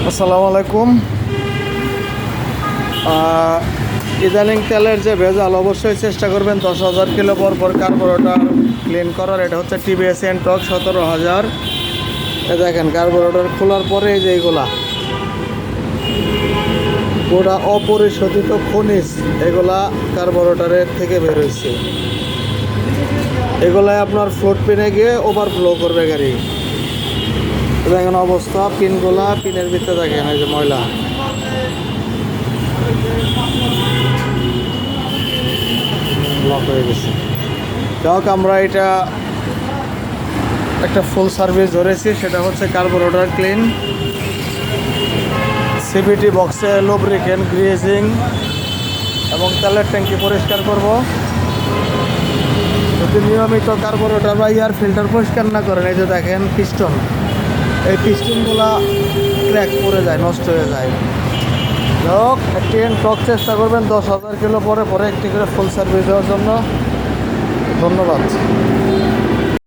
আসসালামু আলাইকুম। ইদানিং তেলের যে ভেজাল, অবশ্যই চেষ্টা করবেন 10,000 কিলো পর পর কার্বোরেটর ক্লিন করার। এটা হচ্ছে টিভিএস এনটর্ক 17,000। দেখেন কার্বোরেটর খোলার পরে এই যে এইগুলা গোটা অপরিশোধিত খনিজ এগুলা কার্বোরেটরের থেকে বের হয়েছে। এগুলাই আপনার ফ্লোট পিনে গিয়ে ওভারফ্লো করবে গাড়ি। দেখেন অবস্থা, পিনগুলা পিনের ভিতরে দেখেন এই যে ময়লা। লক হয়ে গেছে। যাক, আমরা এটা একটা ফুল সার্ভিস ধরেছি, সেটা হচ্ছে কার্বোরেটর ক্লিন, সিবিটি বক্সে লুব্রিকেন্ট, গ্রিজিং এবং তেলের ট্যাঙ্কি পরিষ্কার করব। যদি নিয়মিত কার্বোরেটর বা এয়ার ফিল্টার পরিষ্কার না করেন, এই যে দেখেন পিস্টন, এই পিস্টনগুলা ক্র্যাক পড়ে যায়, নষ্ট হয়ে যায়। যাক, একটি এনটর্ক চেষ্টা করবেন 10,000 কিলো পরে পরে একটি করে ফুল সার্ভিস দেওয়ার জন্য। ধন্যবাদ।